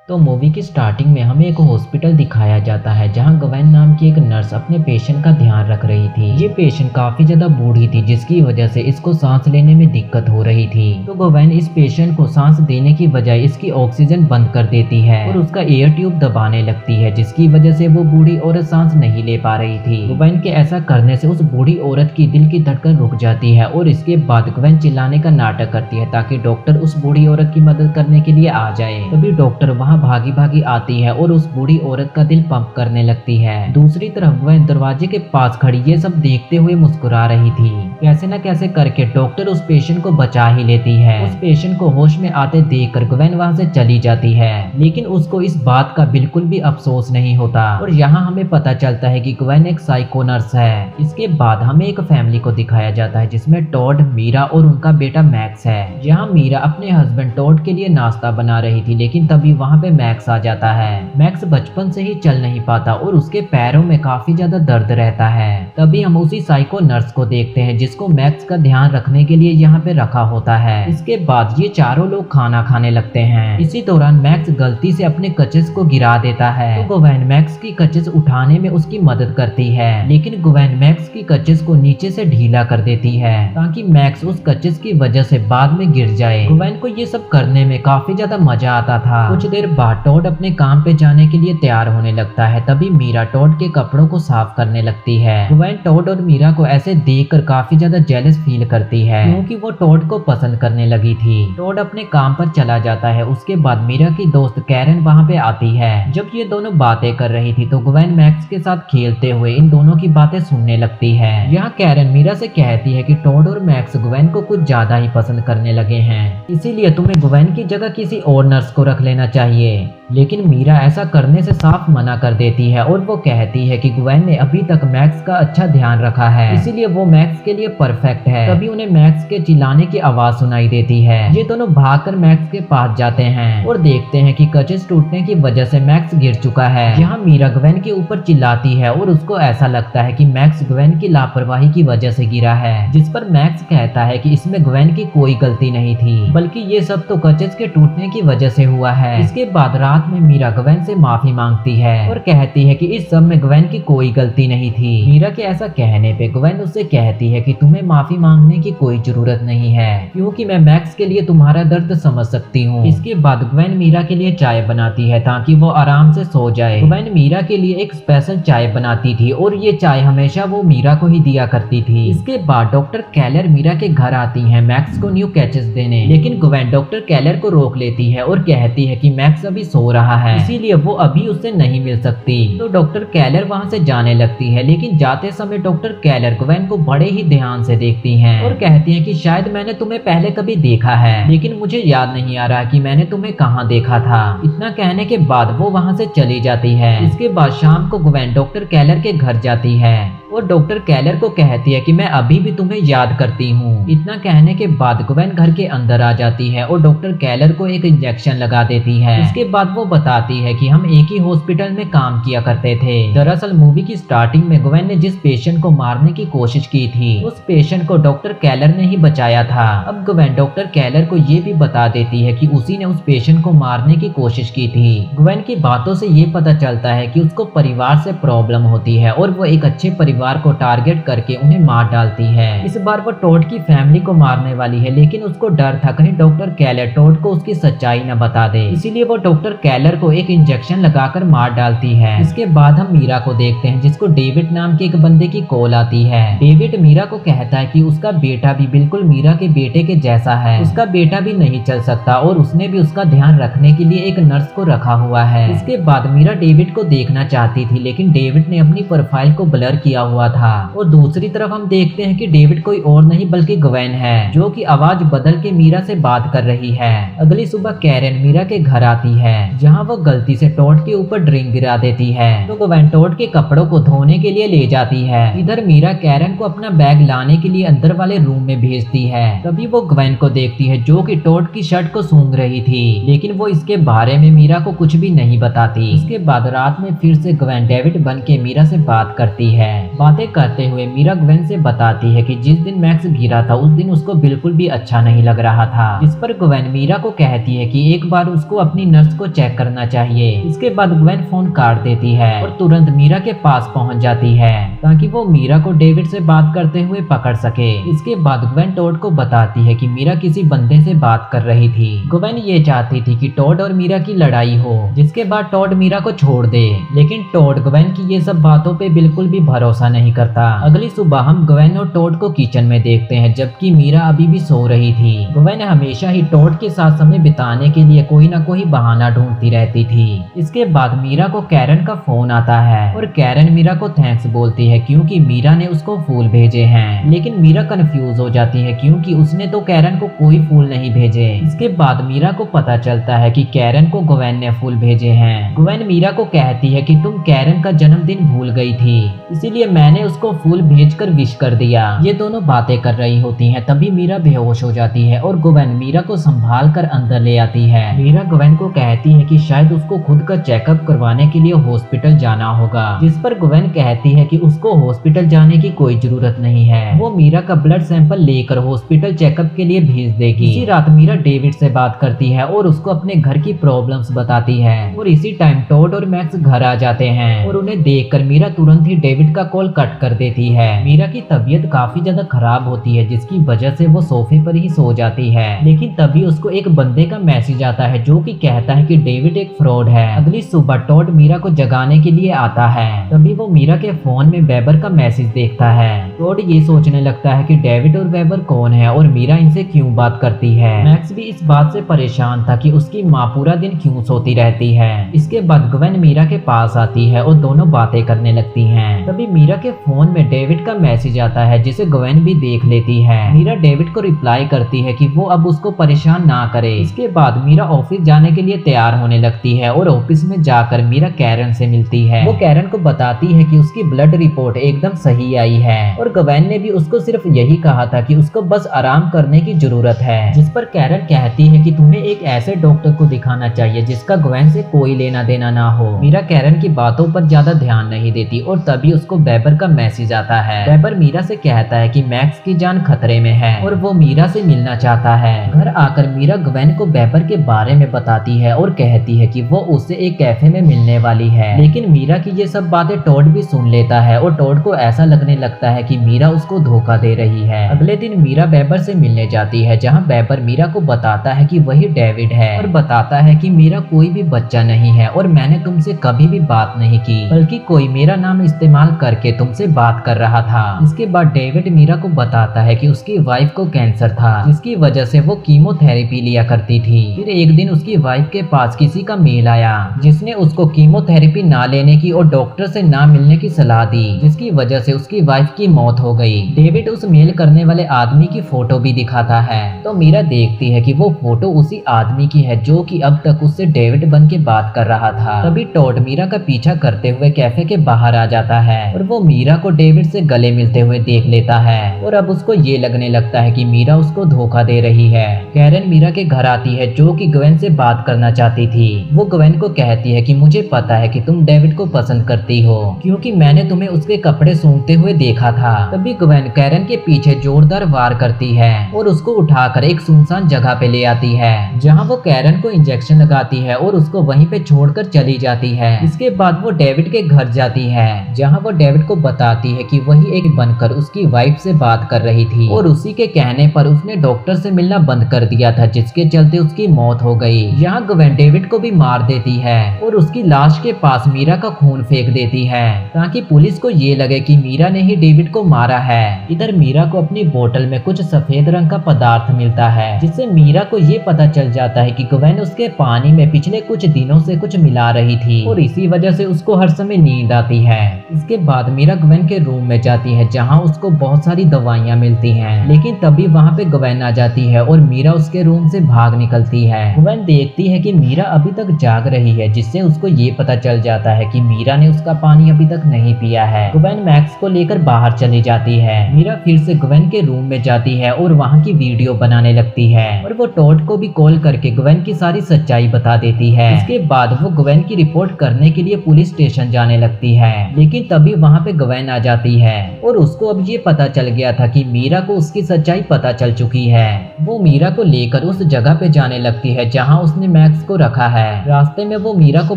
तो मूवी की स्टार्टिंग में हमें एक हॉस्पिटल दिखाया जाता है जहां गवेन नाम की एक नर्स अपने पेशेंट का ध्यान रख रही थी। ये पेशेंट काफी ज्यादा बूढ़ी थी जिसकी वजह से इसको सांस लेने में दिक्कत हो रही थी। तो गवेन इस पेशेंट को सांस देने की बजाय इसकी ऑक्सीजन बंद कर देती है और उसका एयर ट्यूब दबाने लगती है, जिसकी वजह से वो बूढ़ी औरत सांस नहीं ले पा रही थी। गवेन के ऐसा करने से उस बूढ़ी औरत की दिल की धड़कन रुक जाती है और इसके बाद गवेन चिल्लाने का नाटक करती है ताकि डॉक्टर उस बूढ़ी औरत की मदद करने के लिए आ जाए। तभी डॉक्टर वहां भागी भागी आती है और उस बूढ़ी औरत का दिल पंप करने लगती है। दूसरी तरफ वह दरवाजे के पास खड़ी ये सब देखते हुए मुस्कुरा रही थी। कैसे न कैसे करके डॉक्टर उस पेशेंट को बचा ही लेती है। उस पेशेंट को होश में आते देखकर गवेन वहां से चली जाती है, लेकिन उसको इस बात का बिल्कुल भी अफसोस नहीं होता। और यहाँ हमें पता चलता है कि गवेन एक साइको नर्स है। इसके बाद हमें एक फैमिली को दिखाया जाता है जिसमें टॉड, मीरा और उनका बेटा मैक्स है। यहाँ मीरा अपने हस्बैंड टॉड के लिए नाश्ता बना रही थी, लेकिन तभी वहाँ पे मैक्स आ जाता है। मैक्स बचपन से ही चल नहीं पाता और उसके पैरों में काफी ज्यादा दर्द रहता है। तभी हम उसी साइको नर्स को देखते हैं जिसको मैक्स का ध्यान रखने के लिए यहाँ पे रखा होता है। इसके बाद ये चारों लोग खाना खाने लगते हैं। इसी दौरान मैक्स गलती से अपने कचेस को गिरा देता है। तो गवेन मैक्स की कचेस उठाने में उसकी मदद करती है, लेकिन गवेन मैक्स की कचेस को नीचे से ढीला कर देती है ताकि मैक्स उस कचेस की वजह से बाद में गिर जाए। गवेन को ये सब करने में काफी ज्यादा मजा आता था। कुछ देर बाद टॉड अपने काम पे जाने के लिए तैयार होने लगता है। तभी मीरा टॉड के कपड़ों को साफ करने लगती है। गवेन टॉड और मीरा को ऐसे देखकर काफी ज्यादा जेलस फील करती है क्योंकि वो टॉड को पसंद करने लगी थी। टॉड अपने काम पर चला जाता है। उसके बाद मीरा की दोस्त कैरन वहाँ पे आती है। जब ये दोनों बातें कर रही थी तो गवेन मैक्स के साथ खेलते हुए इन दोनों की बातें सुनने लगती है। यहाँ कैरन मीरा से कहती है कि टॉड और मैक्स गवेन को कुछ ज्यादा ही पसंद करने लगे हैं, इसीलिए तुम्हें गवेन की जगह किसी और नर्स को रख लेना चाहिए। लेकिन मीरा ऐसा करने से साफ मना कर देती है और वो कहती है कि गवेन ने अभी तक मैक्स का अच्छा ध्यान रखा है, इसीलिए वो मैक्स के लिए परफेक्ट है। तभी उन्हें मैक्स के चिल्लाने की आवाज सुनाई देती है। ये दोनों भागकर मैक्स के पास जाते हैं और देखते हैं कि कचेस टूटने की वजह से मैक्स गिर चुका है। यहाँ मीरा गवेन के ऊपर चिल्लाती है और उसको ऐसा लगता है कि मैक्स गवेन की लापरवाही की वजह से गिरा है, जिस पर मैक्स कहता है कि इसमें गवेन की कोई गलती नहीं थी, बल्कि ये सब तो कचेस के टूटने की वजह से हुआ है। इसके बाद रात में मीरा गवेन से माफी मांगती है और कहती है कि इस सब में गवेन की कोई गलती नहीं थी। मीरा के ऐसा कहने पे गवेन उससे कहती है कि तुम्हें माफी मांगने की कोई जरूरत नहीं है, क्योंकि मैं मैक्स के लिए तुम्हारा दर्द समझ सकती हूँ। इसके बाद गवेन मीरा के लिए चाय बनाती है ताकि वो आराम से सो जाए। गवेन मीरा के लिए एक स्पेशल चाय बनाती थी और ये चाय हमेशा वो मीरा को ही दिया करती थी। इसके बाद डॉक्टर कैलर मीरा के घर आती है मैक्स को न्यू कैचेस देने, लेकिन गवेन डॉक्टर कैलर को रोक लेती है और कहती है कि मैक्स अभी सो रहा है, इसीलिए वो अभी उससे नहीं मिल सकती। तो डॉक्टर कैलर वहां से जाने लगती है, लेकिन जाते समय डॉक्टर कैलर गवेन को बड़े ही ध्यान से देखती हैं और कहती हैं कि शायद मैंने तुम्हें पहले कभी देखा है, लेकिन मुझे याद नहीं आ रहा कि मैंने तुम्हें कहाँ देखा था। इतना कहने के बाद वो वहां से चली जाती है। इसके बाद शाम को गवेन डॉक्टर कैलर के घर जाती है और डॉक्टर कैलर को कहती है कि मैं अभी भी तुम्हें याद करती हूँ। इतना कहने के बाद गवेन घर के अंदर आ जाती है और डॉक्टर कैलर को एक इंजेक्शन लगा देती है। इसके बाद वो बताती है कि हम एक ही हॉस्पिटल में काम किया करते थे। दरअसल मूवी की स्टार्टिंग में गवेन ने जिस पेशेंट को मारने की कोशिश की थी उस पेशेंट को डॉक्टर कैलर ने ही बचाया था। अब गवेन डॉक्टर कैलर को ये भी बता देती है कि उसी ने उस पेशेंट को मारने की कोशिश की थी। गवेन की बातों से ये पता चलता है कि उसको परिवार से प्रॉब्लम होती है और वो एक अच्छे परिवार को टारगेट करके उन्हें मार डालती है। इस बार वो टॉड की फैमिली को मारने वाली है, लेकिन उसको डर था कहीं डॉक्टर कैलर टॉड को उसकी सच्चाई न बता दे, इसीलिए वो डॉक्टर कैलर को एक इंजेक्शन लगाकर मार डालती है। इसके बाद हम मीरा को देखते हैं जिसको डेविड नाम के एक बंदे की कॉल आती है। डेविड मीरा को कहता है कि उसका बेटा भी बिल्कुल मीरा के बेटे के जैसा है, उसका बेटा भी नहीं चल सकता और उसने भी उसका ध्यान रखने के लिए एक नर्स को रखा हुआ है। इसके बाद मीरा डेविड को देखना चाहती थी, लेकिन डेविड ने अपनी प्रोफाइल को ब्लर किया हुआ था। और दूसरी तरफ हम देखते हैं कि डेविड कोई और नहीं बल्कि गवेन है, जो कि आवाज बदल के मीरा से बात कर रही है। अगली सुबह कैरन मीरा के घर आती है, जहां वो गलती से टॉड के ऊपर ड्रिंक गिरा देती है। तो गवेन टॉड के कपड़ों को धोने के लिए ले जाती है। इधर मीरा कैरन को अपना बैग लाने के लिए अंदर वाले रूम में भेजती है। तभी वो गवेन को देखती है जो कि टॉड की शर्ट को सूंघ रही थी, लेकिन वो इसके बारे में मीरा को कुछ भी नहीं बताती। इसके बाद रात में फिर से गवेन डेविड बन के मीरा से बात करती है। बातें करते हुए मीरा ग्वेन से बताती है कि जिस दिन मैक्स गिरा था उस दिन उसको बिल्कुल भी अच्छा नहीं लग रहा था, जिस पर ग्वेन मीरा को कहती है कि एक बार उसको अपनी नर्स को चेक करना चाहिए। इसके बाद ग्वेन फोन काट देती है और तुरंत मीरा के पास पहुंच जाती है ताकि वो मीरा को डेविड से बात करते हुए पकड़ सके। इसके बाद ग्वेन टॉड को बताती है कि मीरा किसी बंदे से बात कर रही थी। ग्वेन ये चाहती थी कि टॉड और मीरा की लड़ाई हो, जिसके बाद टॉड मीरा को छोड़ दे, लेकिन टॉड ग्वेन की ये सब बातों पे बिल्कुल भी भरोसा नहीं करता। अगली सुबह हम ग्वेन और टॉड को किचन में देखते हैं जबकि मीरा अभी भी सो रही थी। ग्वेन हमेशा ही टॉड के साथ समय बिताने के लिए कोई ना कोई बहाना ढूंढती रहती थी। इसके बाद मीरा को कैरन का फोन आता है और कैरन मीरा को थैंक्स बोलती है क्योंकि मीरा ने उसको फूल भेजे हैं, लेकिन मीरा कंफ्यूज हो जाती है क्योंकि उसने तो कैरन को कोई फूल नहीं भेजे। इसके बाद मीरा को पता चलता है कि कैरन को ग्वेन ने फूल भेजे हैं। ग्वेन मीरा को कहती है कि तुम कैरन का जन्मदिन भूल गई थी, इसीलिए मैंने उसको फूल भेजकर विश कर दिया। ये दोनों बातें कर रही होती हैं, तभी मीरा बेहोश हो जाती है और ग्वेन मीरा को संभाल कर अंदर ले आती है। मीरा ग्वेन को कहती है कि शायद उसको खुद का चेकअप करवाने के लिए हॉस्पिटल जाना होगा, जिस पर ग्वेन कहती है कि उसको हॉस्पिटल जाने की कोई जरूरत नहीं है, वो मीरा का ब्लड सैंपल लेकर हॉस्पिटल चेकअप के लिए भेज देगी। इसी रात मीरा डेविड से बात करती है और उसको अपने घर की प्रॉब्लम्स बताती है और इसी टाइम टॉड और मैक्स घर आ जाते हैं और उन्हें देखकर मीरा तुरंत ही डेविड का कॉल कट कर देती है। मीरा की तबीयत काफी ज्यादा खराब होती है जिसकी वजह से वो सोफे पर ही सो जाती है, लेकिन तभी उसको एक बंदे का मैसेज आता है जो कि कहता है कि डेविड एक फ्रॉड है। अगली सुबह टॉड मीरा को जगाने के लिए आता है, तभी वो मीरा के फोन में वेबर का मैसेज देखता है। टॉड ये सोचने लगता है कि डेविड और वेबर कौन है और मीरा इनसे क्यों बात करती है। मैक्स भी इस बात से परेशान था कि उसकी माँ पूरा दिन क्यों सोती रहती है। इसके बाद ग्वेन मीरा के पास आती है और दोनों बातें करने लगती हैं। तभी मीरा के फोन में डेविड का मैसेज आता है जिसे ग्वेन भी देख लेती है। मीरा डेविड को रिप्लाई करती है कि वो अब उसको परेशान ना करे। इसके बाद मीरा ऑफिस जाने के लिए तैयार होने लगती है और ऑफिस में जाकर मीरा कैरन से मिलती है। वो कैरन को बताती है कि उसकी ब्लड रिपोर्ट एकदम सही आई है और ग्वेन ने भी उसको सिर्फ यही कहा था कि उसको बस आराम करने की जरूरत है, जिस पर कैरन कहती है कि तुम्हें एक ऐसे डॉक्टर को दिखाना चाहिए जिसका ग्वेन से कोई लेना देना ना हो। मीरा कैरन की बातों पर ज्यादा ध्यान नहीं देती और तभी उसको वेबर का मैसेज आता है। वेबर मीरा से कहता है कि मैक्स की जान खतरे में है और वो मीरा से मिलना चाहता है। घर आकर मीरा ग्वेन को वेबर के बारे में बताती है और कहती है कि वो उससे एक कैफे में मिलने वाली है, लेकिन मीरा की ये सब बातें टॉड भी सुन लेता है और टॉड को ऐसा लगने लगता है कि मीरा उसको धोखा दे रही है। अगले दिन मीरा वेबर से मिलने जाती है जहाँ वेबर मीरा को बताता है कि वही डेविड है और बताता है कि मेरा कोई भी बच्चा नहीं है और मैंने तुमसे कभी भी बात नहीं की, बल्कि कोई मेरा नाम इस्तेमाल करके तुमसे बात कर रहा था। इसके बाद डेविड मीरा को बताता है कि उसकी वाइफ को कैंसर था जिसकी वजह से वो कीमोथेरेपी लिया करती थी। फिर एक दिन उसकी वाइफ के पास किसी का मेल आया जिसने उसको कीमोथेरेपी ना लेने की और डॉक्टर से ना मिलने की सलाह दी, जिसकी वजह से उसकी वाइफ की मौत हो गई। डेविड उस मेल करने वाले आदमी की फोटो भी दिखाता है तो मीरा देखती है कि वो फोटो उसी आदमी की है जो कि अब तक उससे डेविड बन के बात कर रहा था। तभी टॉड मीरा का पीछा करते हुए कैफे के बाहर आ जाता है और वो मीरा को डेविड से गले मिलते हुए देख लेता है और अब उसको ये लगने लगता है कि मीरा उसको धोखा दे रही है। कैरन मीरा के घर आती है जो कि ग्वेन से बात करना चाहती थी। वो ग्वेन को कहती है कि मुझे पता है कि तुम डेविड को पसंद करती हो क्योंकि मैंने तुम्हें उसके कपड़े सूंघते हुए देखा था। तभी ग्वेन कैरन के पीछे जोरदार वार करती है और उसको उठाकर एक सुनसान जगह पे ले आती है जहाँ वो कैरन को इंजेक्शन लगाती है और उसको वहीं पे छोड़कर चली जाती है। इसके बाद वो डेविड के घर जाती है जहाँ वो डेविड को बताती है कि वही एक बनकर उसकी वाइफ से बात कर रही थी और उसी के कहने पर उसने डॉक्टर से मिलना बंद कर दिया था जिसके चलते उसकी मौत हो गई। यहाँ ग्वेन डेविड को भी मार देती है और उसकी लाश के पास मीरा का खून फेंक देती है ताकि पुलिस को ये लगे कि मीरा ने ही डेविड को मारा है। इधर मीरा को अपनी बोतल में कुछ सफेद रंग का पदार्थ मिलता है जिससे मीरा को ये पता चल जाता है कि ग्वेन उसके पानी में पिछले कुछ दिनों से कुछ मिला रही थी और इसी वजह से उसको हर समय नींद आती है। इसके बाद मीरा ग्वेन के रूम में जाती है जहाँ उसको बहुत सारी दवाइयाँ मिलती हैं, लेकिन तभी वहाँ पे ग्वेन आ जाती है और मीरा उसके रूम से भाग निकलती है। ग्वेन देखती है कि मीरा अभी तक जाग रही है जिससे उसको ये पता चल जाता है कि मीरा ने उसका पानी अभी तक नहीं पिया है। ग्वेन मैक्स को लेकर बाहर चली जाती है। मीरा फिर से ग्वेन के रूम में जाती है और वहाँ की वीडियो बनाने लगती है और वो टॉड को भी कॉल करके ग्वेन की सारी सच्चाई बता देती है। इसके बाद वो ग्वेन की रिपोर्ट करने के लिए पुलिस स्टेशन जाने लगती है, लेकिन तभी वहाँ पे पे गवैन आ जाती है और उसको अब ये पता चल गया था कि मीरा को उसकी सच्चाई पता चल चुकी है। वो मीरा को लेकर उस जगह पे जाने लगती है जहाँ उसने मैक्स को रखा है। रास्ते में वो मीरा को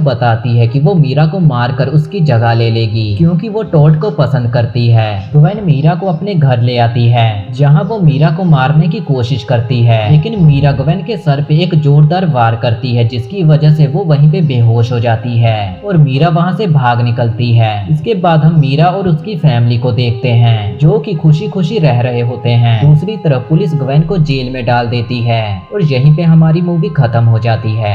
बताती है कि वो मीरा को मारकर उसकी जगह ले लेगी क्योंकि वो टॉड को पसंद करती है। गवेन मीरा को अपने घर ले आती है जहाँ वो मीरा को मारने की कोशिश करती है, लेकिन मीरा गवेन के सर पे एक जोरदार वार करती है जिसकी वजह से वो वहीं पे बेहोश हो जाती है और मीरा वहाँ से भाग निकलती है। इसके बाद हम मीरा और उसकी फैमिली को देखते हैं जो कि खुशी खुशी रह रहे होते हैं। दूसरी तरफ पुलिस गवेन को जेल में डाल देती है और यहीं पे हमारी मूवी खत्म हो जाती है।